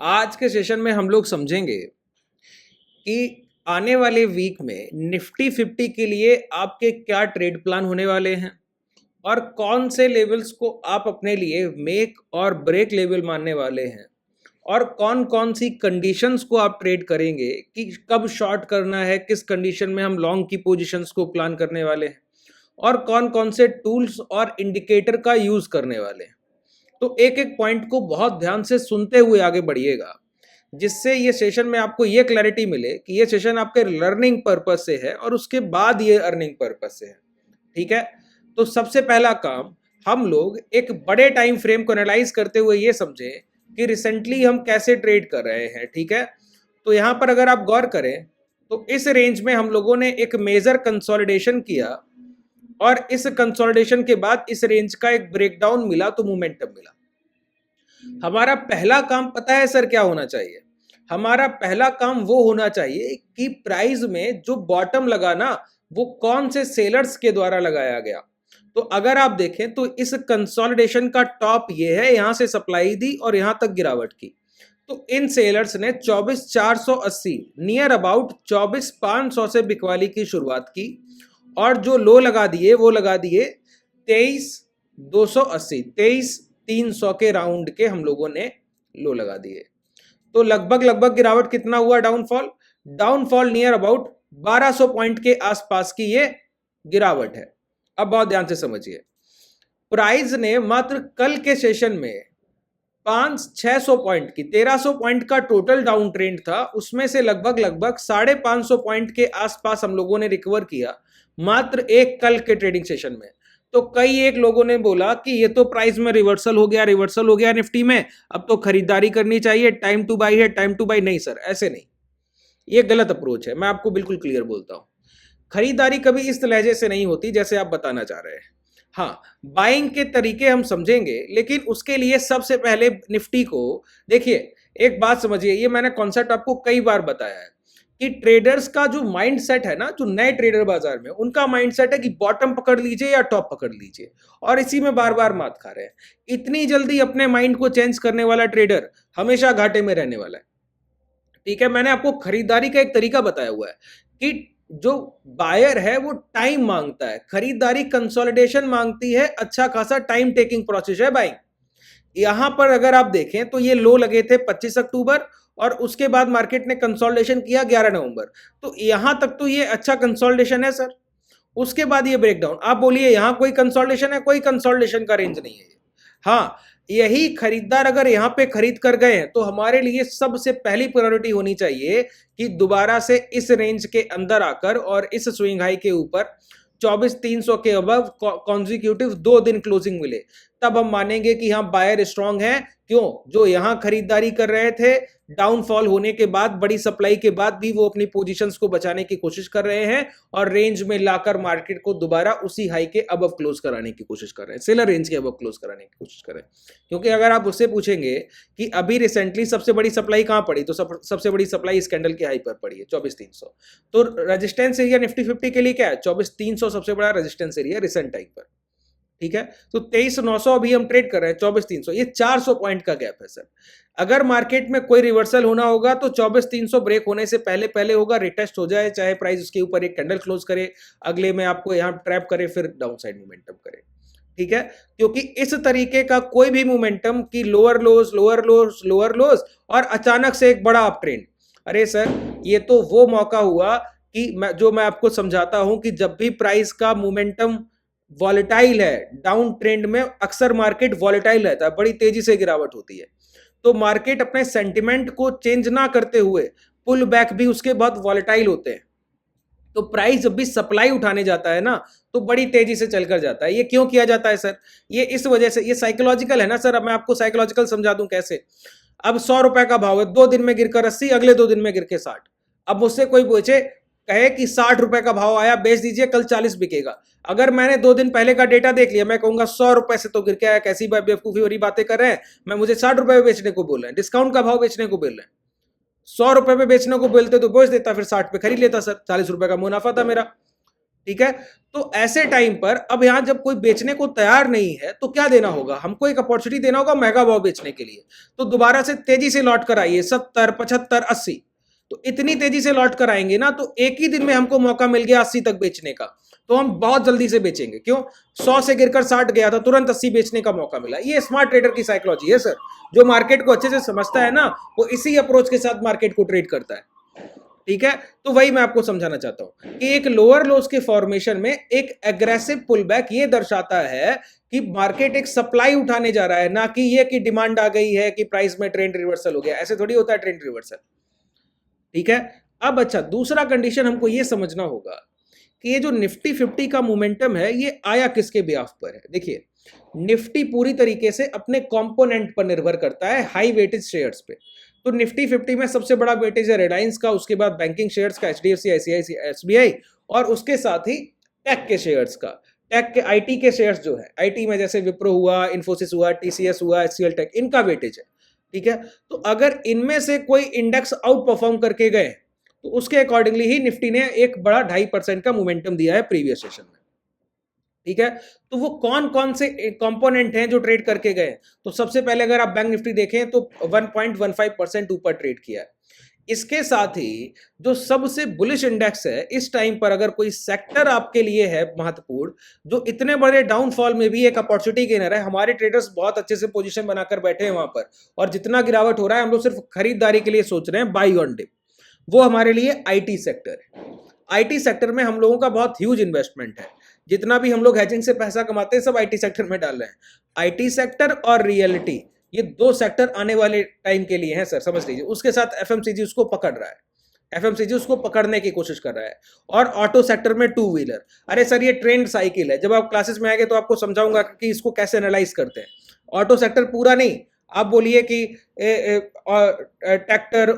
आज के सेशन में हम लोग समझेंगे कि आने वाले वीक में निफ्टी 50 के लिए आपके क्या ट्रेड प्लान होने वाले हैं और कौन से लेवल्स को आप अपने लिए मेक और ब्रेक लेवल मानने वाले हैं और कौन कौन सी कंडीशंस को आप ट्रेड करेंगे कि कब शॉर्ट करना है, किस कंडीशन में हम लॉन्ग की पोजीशंस को प्लान करने वाले हैं और कौन कौन से टूल्स और इंडिकेटर का यूज करने वाले हैं। तो एक एक पॉइंट को बहुत ध्यान से सुनते हुए आगे बढ़िएगा, जिससे ये सेशन में आपको ये क्लैरिटी मिले कि ये सेशन आपके लर्निंग पर्पस से है और उसके बाद ये अर्निंग पर्पस से है। ठीक है, तो सबसे पहला काम हम लोग एक बड़े टाइम फ्रेम को एनालाइज करते हुए ये समझें कि रिसेंटली हम कैसे ट्रेड कर रहे हैं। ठीक है, तो यहां पर अगर आप गौर करें तो इस रेंज में हम लोगों ने एक मेजर कंसोलिडेशन किया और इस कंसोलिडेशन के बाद इस रेंज का एक ब्रेकडाउन मिला तो मोमेंटम मिला। हमारा पहला काम पता है सर क्या होना चाहिए? हमारा पहला काम वो होना चाहिए कि प्राइस में जो बॉटम लगा ना, वो कौन से सेलर्स के द्वारा लगाया गया। तो अगर आप देखें तो इस कंसोलिडेशन का टॉप ये है, यहां से सप्लाई दी और यहां तक गिरावट की। तो इन सेलर्स ने 24,480 नियर अबाउट 24,500 से बिकवाली की शुरुआत की और जो लो लगा दिए वो लगा दिए 23,280, 23,300 के राउंड के हम लोगों ने लो लगा दिए। तो लगभग गिरावट कितना हुआ? डाउनफॉल नियर अबाउट 1200 पॉइंट के आसपास की ये गिरावट है। अब बहुत ध्यान से समझिए, प्राइस ने मात्र कल के सेशन में 500-600 पॉइंट की 1300 पॉइंट का टोटल डाउन ट्रेंड था, उसमें से लगभग 550 पॉइंट के आसपास हम लोगों ने रिकवर किया मात्र एक कल के ट्रेडिंग सेशन में। तो कई एक लोगों ने बोला कि ये तो प्राइस में रिवर्सल हो गया निफ्टी में, अब तो खरीदारी करनी चाहिए, टाइम टू बाई है, टाइम टू बाई। नहीं सर, ऐसे नहीं, ये गलत अप्रोच है। मैं आपको बिल्कुल क्लियर बोलता हूं, खरीदारी कभी इस लहजे से नहीं होती जैसे आप बताना चाह रहे हैं। हाँ, बाइंग के तरीके हम समझेंगे, लेकिन उसके लिए सबसे पहले निफ्टी को देखिए। एक बात समझिए, ये मैंने कॉन्सेप्ट आपको कई बार बताया है कि ट्रेडर्स का जो माइंड सेट है ना, जो नए ट्रेडर बाजार में, उनका माइंड सेट है कि बॉटम पकड़ लीजिए या टॉप पकड़ लीजिए, और इसी में बार बार मात खा रहे हैं। इतनी जल्दी अपने माइंड को चेंज करने वाला ट्रेडर हमेशा घाटे में रहने वाला है। ठीक है, मैंने आपको खरीदारी का एक तरीका बताया हुआ है कि जो बायर है वो टाइम मांगता है, खरीदारी कंसोलिडेशन मांगती है, अच्छा खासा टाइम टेकिंग प्रोसेस है बाइंग। यहां पर अगर आप देखें तो ये लो लगे थे 25 अक्टूबर और उसके बाद मार्केट ने कंसोलिडेशन किया 11 नवंबर। तो यहां तक तो ये अच्छा कंसोलिडेशन है सर, उसके बाद ये ब्रेकडाउन। आप बोलिए यहां कोई कंसोलिडेशन है? कोई कंसोलिडेशन का रेंज नहीं है। हाँ, यही खरीदार अगर यहां पे खरीद कर गए हैं तो हमारे लिए सबसे पहली प्रायोरिटी होनी चाहिए कि दोबारा से इस रेंज के अंदर आकर और इस स्विंग हाई के ऊपर 24,300 के अबव कॉन्जिक्यूटिव 2 दिन क्लोजिंग मिले, तब हम मानेंगे कि हाँ बायर स्ट्रांग है। क्यों? जो यहां खरीदारी कर रहे थे, डाउनफॉल होने के बाद, बड़ी सप्लाई के बाद भी वो अपनी पोजीशंस को बचाने की कोशिश कर रहे हैं और रेंज में लाकर मार्केट को दोबारा उसी हाई के अबव क्लोज कराने की कोशिश कर रहे हैं, सेलर रेंज के अबव क्लोज कराने की कोशिश कर रहे हैं। क्योंकि अगर आप उससे पूछेंगे कि अभी रिसेंटली सबसे बड़ी सप्लाई कहां पड़ी, तो सबसे बड़ी सप्लाई इस कैंडल के हाई पर पड़ी है 24,300। तो रेजिस्टेंस एरिया निफ्टी 50 के लिए क्या है? 24,300 सबसे बड़ा रेजिस्टेंस एरिया रिसेंट टाइम पर। ठीक है, तो 23,900 अभी हम ट्रेड कर रहे हैं, 24,300, ये 400 पॉइंट का गैप है सर। अगर मार्केट में कोई रिवर्सल होना होगा तो 24,300 ब्रेक होने से पहले पहले होगा, रिटेस्ट हो जाए, चाहे प्राइस उसके ऊपर एक कैंडल क्लोज करे, अगले में आपको यहां ट्रैप करे, फिर डाउन साइड मोमेंटम करे। ठीक है, क्योंकि इस तरीके का कोई भी मोमेंटम की लोअर लोअर लोज और अचानक से एक बड़ा अप ट्रेंड, अरे सर ये तो वो मौका हुआ कि मैं आपको समझाता हूं कि जब भी प्राइस का मोमेंटम वॉलेटाइल है, डाउन ट्रेंड में अक्सर मार्केट वॉलेटाइल रहता है, बड़ी तेजी से गिरावट होती है। तो मार्केट अपने सेंटिमेंट को चेंज ना करते हुए पुल बैक भी उसके बाद वॉलेटाइल होते हैं। तो प्राइस जब भी सप्लाई उठाने जाता है ना, तो बड़ी तेजी से चलकर जाता है। ये क्यों किया जाता है सर? ये इस वजह से, ये साइकोलॉजिकल है ना सर। अब मैं आपको साइकोलॉजिकल समझा दूं कैसे। अब 100 रुपए का भाव है, 2 दिन में गिरकर 80, अगले 2 दिन में गिर के 60। अब मुझसे कोई पूछे, कहे कि 60 रुपए का भाव आया, बेच दीजिए, कल 40 बिकेगा। अगर मैंने 2 दिन पहले का डेटा देख लिया, मैं कहूंगा 100 रुपए से तो गिर के आया, कैसी बेवकूफी वाली बातें कर रहे हैं, मैं मुझे 60 रुपए में बेचने को बोल रहे हैं, डिस्काउंट का भाव बेचने को बोल रहे हैं। 100 रुपए पे बेचने को बोलते तो बेच देता, फिर 60 पे खरीद लेता सर, 40 रुपए का मुनाफा था मेरा। ठीक है। तो ऐसे टाइम पर अब यहां जब कोई बेचने को तैयार नहीं है तो क्या देना होगा, हमको एक अपॉर्चुनिटी देना होगा महंगा भाव बेचने के लिए। तो दोबारा से तेजी से लौट कर आइए 70, 75, 80, तो इतनी तेजी से लौट कर आएंगे ना तो एक ही दिन में हमको मौका मिल गया 80 तक बेचने का, तो हम बहुत जल्दी से बेचेंगे। क्यों? 100 से गिरकर 60 गया था, तुरंत 80 बेचने का मौका मिला। ये स्मार्ट ट्रेडर की साइकोलॉजी है सर। जो मार्केट को अच्छे से समझता है ना, वो इसी अप्रोच के साथ मार्केट को ट्रेड करता है। ठीक है, तो वही मैं आपको समझाना चाहता हूं कि एक लोअर लोस के फॉर्मेशन में एक एग्रेसिव पुलबैक ये दर्शाता है कि मार्केट एक सप्लाई उठाने जा रहा है, ना कि ये कि डिमांड आ गई है कि प्राइस में ट्रेंड रिवर्सल हो गया। ऐसे थोड़ी होता है ट्रेंड रिवर्सल। ठीक है। अब अच्छा, दूसरा कंडीशन हमको ये समझना होगा कि ये जो निफ्टी 50 का मोमेंटम है ये आया किसके बिहाफ पर है। देखिए, निफ्टी पूरी तरीके से अपने कंपोनेंट पर निर्भर करता है, हाई वेटेज शेयर्स पे। तो निफ्टी 50 में सबसे बड़ा वेटेज है रिलायंस का, उसके बाद बैंकिंग शेयर्स का एचडीएफसी, आईसीआईसीआई, एसबीआई, और उसके साथ ही टेक के शेयर्स का, टेक के आईटी के शेयर्स जो है, आईटी में जैसे विप्रो हुआ, इन्फोसिस हुआ, टीसीएस हुआ, एचसीएल टेक, इनका वेटेज है। ठीक है। तो अगर इनमें से कोई इंडेक्स आउट परफॉर्म करके गए तो उसके अकॉर्डिंगली ही निफ्टी ने एक बड़ा 2.5% का मोमेंटम दिया है प्रीवियस सेशन में। ठीक है। तो वो कौन कौन से कंपोनेंट हैं जो ट्रेड करके गए? तो सबसे पहले अगर आप बैंक निफ्टी देखें तो 1.15% ऊपर ट्रेड किया है। इसके साथ ही जो सबसे बुलिश इंडेक्स है इस टाइम पर, अगर कोई सेक्टर आपके लिए है महत्वपूर्ण, जो इतने बड़े डाउनफॉल में भी एक अपॉर्चुनिटी गेनर है, हमारे ट्रेडर्स बहुत अच्छे से पोजीशन बनाकर बैठे हैं वहां पर, और जितना गिरावट हो रहा है हम लोग सिर्फ खरीदारी के लिए सोच रहे हैं, बाई ऑन डिप, वो हमारे लिए आईटी सेक्टर है। आईटी सेक्टर में हम लोगों का बहुत ह्यूज इन्वेस्टमेंट है। जितना भी हम लोग हेजिंग से पैसा कमाते हैं सब आईटी सेक्टर में डाल रहे हैं। आईटी सेक्टर और रियलिटी, ये दो सेक्टर आने वाले टाइम के लिए हैं सर, समझ लीजिए। उसके साथ एफएमसीजी उसको पकड़ रहा है, एफएमसीजी उसको पकड़ने की कोशिश कर रहा है। और ऑटो सेक्टर में टू व्हीलर, अरे सर ये ट्रेंड साइकिल है, जब आप क्लासेस में आएंगे तो आपको समझाऊंगा कि इसको कैसे एनालाइज करते हैं। ऑटो सेक्टर पूरा नहीं, आप बोलिए कि ट्रैक्टर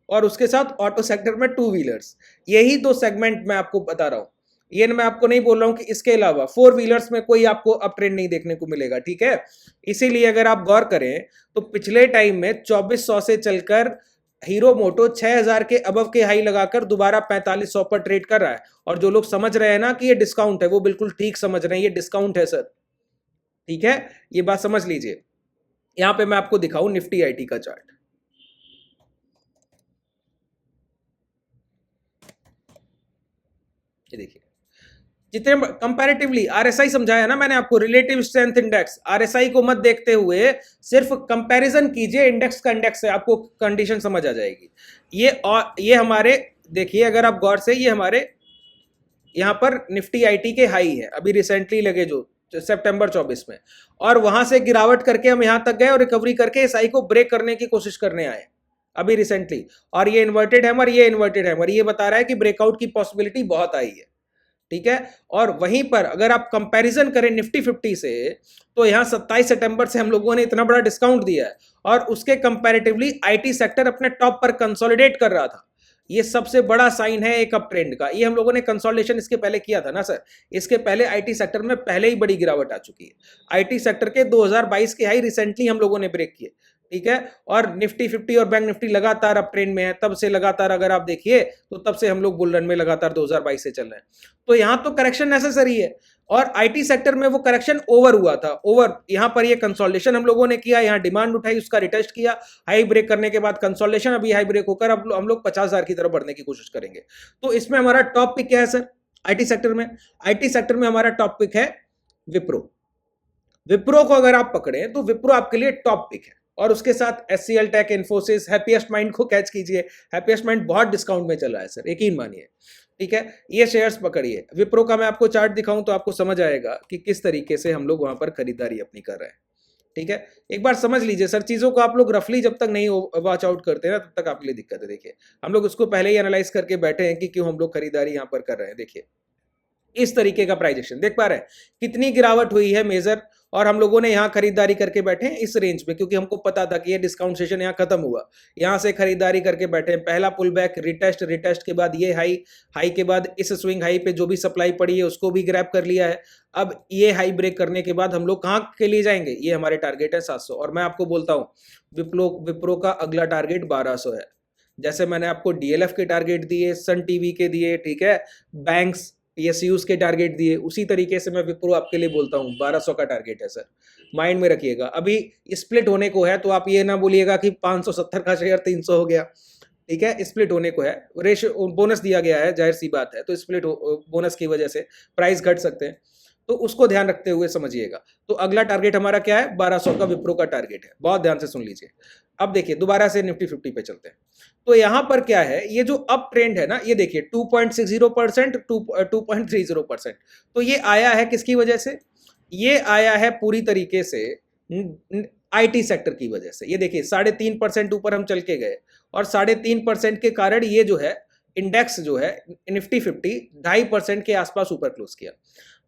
और उसके साथ ऑटो सेक्टर में टू व्हीलर्स, यही दो सेगमेंट मैं आपको बता रहा हूं। ये मैं आपको नहीं बोल रहा हूं कि इसके अलावा फोर व्हीलर्स में कोई आपको अप ट्रेंड नहीं देखने को मिलेगा। ठीक है। इसीलिए अगर आप गौर करें तो पिछले टाइम में 2400 से चलकर हीरो मोटो 6000 के अबव के हाई लगाकर दोबारा 4500 पर ट्रेड कर रहा है। और जो लोग समझ रहे हैं ना कि ये डिस्काउंट है, वो बिल्कुल ठीक समझ रहे हैं, ये डिस्काउंट है सर। ठीक है, ये बात समझ लीजिए। यहां पे मैं आपको दिखाऊं निफ्टी आईटी का चार्ट। ये देखिए, जितने कंपैरेटिवली आरएसआई समझाया ना मैंने आपको, रिलेटिव स्ट्रेंथ इंडेक्स, आरएसआई को मत देखते हुए सिर्फ कंपैरिजन कीजिए इंडेक्स का, इंडेक्स से आपको कंडीशन समझ आ जाएगी। ये हमारे देखिए, अगर आप गौर से, ये हमारे यहां पर निफ्टी आईटी के हाई है अभी रिसेंटली लगे जो सितंबर 24 में, और वहां से गिरावट करके हम यहां तक गए और रिकवरी करके इस हाई को ब्रेक करने की कोशिश करने आए अभी रिसेंटली। और ये इन्वर्टेड हैमर, ये इन्वर्टेड हैमर, ये बता रहा है कि ब्रेकआउट की पॉसिबिलिटी बहुत आई है। ठीक है। और वहीं पर अगर आप कंपैरिजन करें निफ्टी 50 से, तो यहां 27 सितंबर से हम लोगों ने इतना बड़ा डिस्काउंट दिया है, और उसके कंपैरेटिवली आईटी सेक्टर अपने टॉप पर कंसोलिडेट कर रहा था। ये सबसे बड़ा साइन है एक अप ट्रेंड का। ये हम लोगों ने कंसोलिडेशन इसके पहले किया था ना सर, इसके पहले आईटी सेक्टर में पहले ही बड़ी गिरावट आ चुकी है। आईटी सेक्टर के 2022 के हाई रिसेंटली हम लोगों ने ब्रेक किए। ठीक है। और निफ्टी 50 और बैंक निफ्टी लगातार अप ट्रेंड में है, तब से लगातार अगर आप देखिए तो तब से हम लोग बुल रन में लगातार 2022 से चल रहे हैं। तो यहां तो करेक्शन नेसेसरी है, और आईटी सेक्टर में वो करेक्शन ओवर हुआ था, ओवर। यहां पर ये कंसोलिडेशन हम लोगों ने किया, यहां डिमांड उठाई, उसका रिटेस्ट किया, हाई ब्रेक करने के बाद कंसोलिडेशन, अभी हाई ब्रेक होकर अब हम लोग 50,000 की तरफ बढ़ने की कोशिश करेंगे। तो इसमें हमारा टॉप पिक क्या है सर आईटी सेक्टर में? आईटी सेक्टर में हमारा टॉप पिक है विप्रो। विप्रो को अगर आप पकड़े तो विप्रो आपके लिए टॉप पिक है, और उसके साथ HCL Tech, Infosys, Happiest Mind को कैच कीजिए। हैप्पीएस्ट माइंड बहुत डिस्काउंट में चल रहा है सर, यकीन मानिए। ठीक है, ये शेयर्स पकड़िए। विप्रो का मैं आपको चार्ट दिखाऊं तो आपको समझ आएगा कि किस तरीके से हम लोग वहां पर खरीदारी अपनी कर रहे हैं। ठीक है, एक बार समझ लीजिए सर, चीजों को आप लोग रफली जब तक नहीं वॉच आउट करते हैं ना, तब तक आपके लिए दिक्कत है। देखिए, हम लोग उसको पहले ही एनालाइज करके बैठे हैं कि क्यों हम लोग खरीदारी यहां पर कर रहे हैं। देखिए, इस तरीके का प्राइस एक्शन देख पा रहे हैं, कितनी गिरावट हुई है मेजर, और हम लोगों ने यहां खरीदारी करके बैठे हैं इस रेंज में, क्योंकि हमको पता था कि ये डिस्काउंट सेशन यहां खत्म हुआ। यहां से खरीदारी करके बैठे हैं, पहला पुल बैक, रिटेस्ट, रिटेस्ट के बाद ये हाई, हाई के बाद इस स्विंग हाई पे जो भी सप्लाई पड़ी है उसको भी ग्रैब कर लिया है। अब ये हाई ब्रेक करने के बाद हम लोग कहां के लिए जाएंगे? ये हमारे टारगेट है 700, और मैं आपको बोलता हूं विप्रो का अगला टारगेट 1200 है। जैसे मैंने आपको डीएलएफ के टारगेट दिए, सन टीवी के दिए, ठीक है, बैंक्स पीएसयूज के टारगेट दिए, उसी तरीके से मैं विप्रो आपके लिए बोलता हूँ 1200 का टारगेट है सर, माइंड में रखिएगा। अभी स्प्लिट होने को है तो आप ये ना बोलिएगा कि 570 का शेयर 300 हो गया, ठीक है, स्प्लिट होने को है, रेशियो बोनस दिया गया है, जाहिर सी बात है, तो स्प्लिट बोनस की वजह से प्राइस घट सकते हैं, तो उसको ध्यान रखते हुए समझिएगा। तो अगला टारगेट हमारा क्या है, 1200 का विप्रो का टारगेट है, बहुत ध्यान से सुन लीजिए। अब देखिए दोबारा से निफ्टी 50 पे चलते हैं। तो यहां पर क्या है, ये जो अप ट्रेंड है ना, ये देखिए 2.60%, 2.30%, तो ये आया है किसकी वजह से, ये आया है पूरी तरीके से आईटी सेक्टर की वजह से। ये देखिए 3.5% ऊपर हम चल के गए और 3.5% के कारण ये जो है इंडेक्स जो है निफ्टी 50 2.5% के आसपास ऊपर क्लोज किया।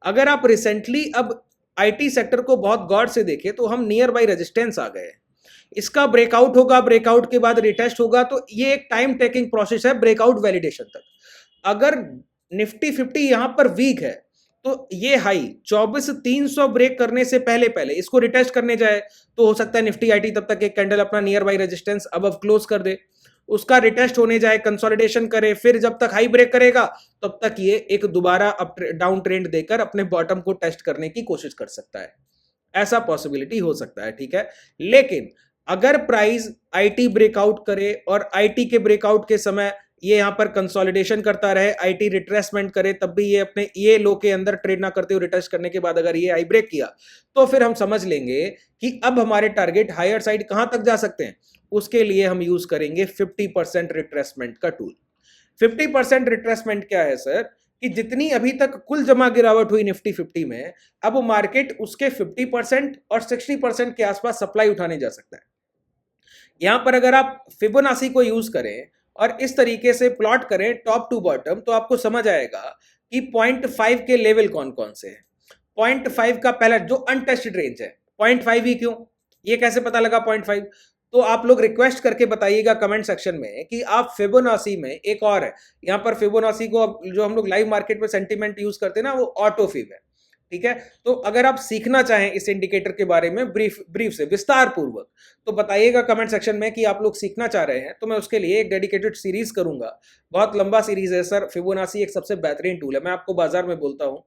अगर आप रिसेंटली अब आईटी सेक्टर को बहुत गौर से देखें तो हम नियर बाई रेजिस्टेंस आ गए, इसका ब्रेकआउट होगा, ब्रेकआउट के बाद रिटेस्ट होगा, तो ये एक टाइम टेकिंग प्रोसेस है ब्रेकआउट वैलिडेशन तक। अगर निफ्टी 50 यहां पर वीक है तो ये हाई 24,300 ब्रेक करने से पहले पहले इसको रिटेस्ट करने जाए तो हो सकता है निफ्टी आईटी तब तक एक कैंडल अपना नियर बाई रेजिस्टेंस अब क्लोज कर दे, उसका रिटेस्ट होने जाए, कंसोलिडेशन करे, फिर जब तक हाई ब्रेक करेगा तब तक ये एक दोबारा डाउन ट्रेंड देकर अपने बॉटम को टेस्ट करने की कोशिश कर सकता है, ऐसा पॉसिबिलिटी हो सकता है, ठीक है। लेकिन अगर प्राइस आईटी ब्रेकआउट करे और आईटी के ब्रेकआउट के समय ये यहां पर कंसोलिडेशन करता रहे, आईटी रिट्रेसमेंट करे, तब भी ये अपने ये लो के अंदर ट्रेड ना करते हुए रिटेस्ट करने के बाद अगर ये हाई ब्रेक किया तो फिर हम समझ लेंगे कि अब हमारे टारगेट हायर साइड कहां तक जा सकते हैं। उसके लिए हम यूज करेंगे 50% रिट्रेसमेंट का टूल। 50% रिट्रेसमेंट क्या है सर, कि जितनी अभी तक कुल जमा गिरावट हुई निफ्टी 50 में, अब मार्केट उसके 50% और 60% के आसपास सप्लाई उठाने जा सकता है। यहां पर अगर आप फिबोनाची को यूज करें और इस तरीके से प्लॉट करें टॉप टू बॉटम तो आपको समझ आएगा कि 0.5 के लेवल कौन कौन से हैं। 0.5 का पहला जो अनटेस्टेड रेंज है, 0.5 ही क्यों, ये कैसे पता लगा 0.5, तो आप लोग रिक्वेस्ट करके बताइएगा कमेंट सेक्शन में कि आप फिबोनाची में एक और है, यहां पर फिबोनाची को जो हम लोग लाइव मार्केट में सेंटीमेंट यूज करते हैं ना, वो ऑटो फिब है, ठीक है। तो अगर आप सीखना चाहें इस इंडिकेटर के बारे में ब्रीफ से विस्तार पूर्वक तो बताइएगा कमेंट सेक्शन में कि आप लोग सीखना चाह रहे हैं, तो मैं उसके लिए एक डेडिकेटेड सीरीज करूंगा। बहुत लंबा सीरीज है सर, फिबोनाची एक सबसे बेहतरीन टूल है। मैं आपको बाजार में बोलता हूं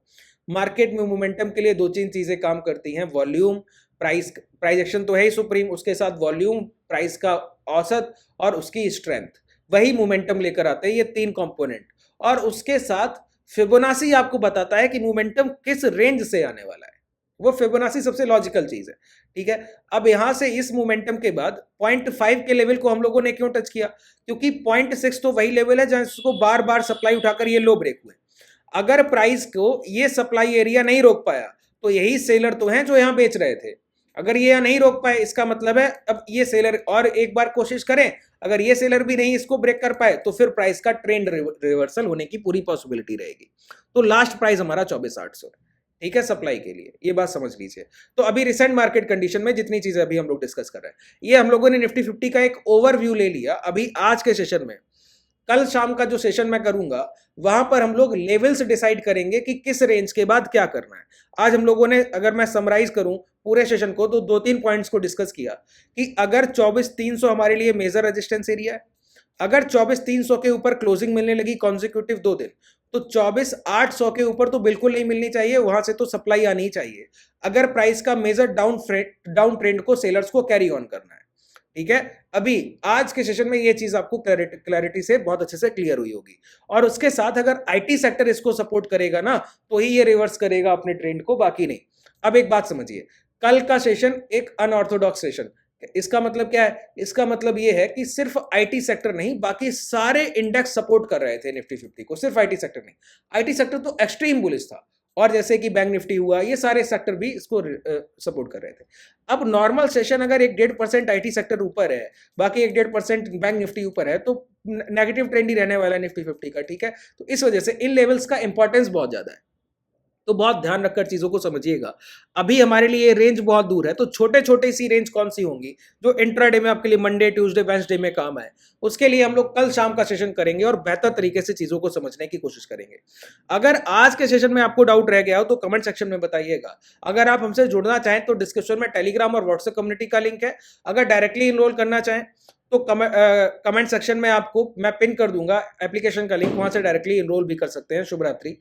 मार्केट में मोमेंटम के लिए 2-3 चीजें काम करती हैं, वॉल्यूम, प्राइस एक्शन तो है ही सुप्रीम, उसके साथ वॉल्यूम, प्राइस का औसत और उसकी स्ट्रेंथ, वही मोमेंटम लेकर आते हैं ये 3 कंपोनेंट। और उसके साथ फिबोनाची आपको बताता है कि मोमेंटम किस रेंज से आने वाला है, वो फिबोनाची सबसे लॉजिकल चीज है, ठीक है। अब यहां से इस मोमेंटम के बाद 0.5 के लेवल को हम लोगों ने क्यों टच किया, क्योंकि 0.6 तो वही लेवल है जहां इसको बार बार सप्लाई उठाकर ये लो ब्रेक हुए। अगर प्राइस को ये सप्लाई एरिया नहीं रोक पाया तो यही सेलर तो हैं जो यहां बेच रहे थे, अगर ये यहाँ नहीं रोक पाए इसका मतलब है अब ये सेलर और एक बार कोशिश करें, अगर ये सेलर भी नहीं इसको ब्रेक कर पाए तो फिर प्राइस का ट्रेंड रिवर्सल होने की पूरी पॉसिबिलिटी रहेगी। तो लास्ट प्राइस हमारा 24,800 है, ठीक है, सप्लाई के लिए, ये बात समझ लीजिए। तो अभी रिसेंट मार्केट कंडीशन में जितनी चीजें अभी हम लोग डिस्कस कर रहे हैं, ये हम लोगों ने निफ्टी 50 का एक ओवरव्यू ले लिया। अभी आज के सेशन में, कल शाम का जो सेशन मैं करूंगा वहां पर हम लोग लेवल्स डिसाइड करेंगे कि किस रेंज के बाद क्या करना है। आज हम लोगों ने, अगर मैं समराइज करूं पूरे सेशन को, तो 2-3 पॉइंट्स को डिस्कस किया कि अगर 24,300 हमारे लिए मेजर रेजिस्टेंस एरिया है, अगर 24,300 के ऊपर क्लोजिंग मिलने लगी कॉन्जिक्यूटिव 2 दिन, तो 24,800 के ऊपर तो बिल्कुल नहीं मिलनी चाहिए, वहां से तो सप्लाई आनी चाहिए अगर प्राइस का मेजर डाउन ट्रेंड को सेलर्स को कैरी ऑन करना है, ठीक है। अभी आज के सेशन में ये चीज आपको क्लैरिटी से बहुत अच्छे से क्लियर हुई होगी। और उसके साथ अगर आईटी सेक्टर इसको सपोर्ट करेगा ना तो ही ये रिवर्स करेगा अपने ट्रेंड को, बाकी नहीं। अब एक बात समझिए, कल का सेशन एक अनऑर्थोडॉक्स सेशन, इसका मतलब क्या है, इसका मतलब ये है कि सिर्फ आईटी सेक्टर नहीं बाकी सारे इंडेक्स सपोर्ट कर रहे थे निफ्टी 50 को, सिर्फ आईटी सेक्टर नहीं। आईटी सेक्टर तो एक्सट्रीम बुलिश था, और जैसे कि बैंक निफ्टी हुआ, ये सारे सेक्टर भी इसको सपोर्ट कर रहे थे। अब नॉर्मल सेशन अगर 1-1.5% आईटी सेक्टर ऊपर है, बाकी 1-1.5% बैंक निफ्टी ऊपर है, तो नेगेटिव ट्रेंड ही रहने वाला है निफ्टी 50 का, ठीक है। तो इस वजह से इन लेवल्स का इंपॉर्टेंस बहुत ज्यादा है, तो बहुत ध्यान रखकर चीजों को समझिएगा। अभी हमारे लिए रेंज बहुत दूर है, तो छोटे छोटे सी रेंज कौन सी होंगी जो इंट्राडे में आपके लिए मंडे, ट्यूसडे, वेडनेसडे में काम आए, उसके लिए हम लोग कल शाम का सेशन करेंगे और बेहतर तरीके से चीजों को समझने की कोशिश करेंगे। अगर आज के सेशन में आपको डाउट रह गया हो तो कमेंट सेक्शन में बताइएगा। अगर आप हमसे जुड़ना चाहें तो डिस्क्रिप्शन में टेलीग्राम और व्हाट्सएप कम्युनिटी का लिंक है। अगर डायरेक्टली इनरोल करना चाहें तो कमेंट सेक्शन में आपको मैं पिन कर दूंगा एप्लीकेशन का लिंक, वहां से डायरेक्टली इनरोल भी कर सकते हैं। शुभ रात्रि।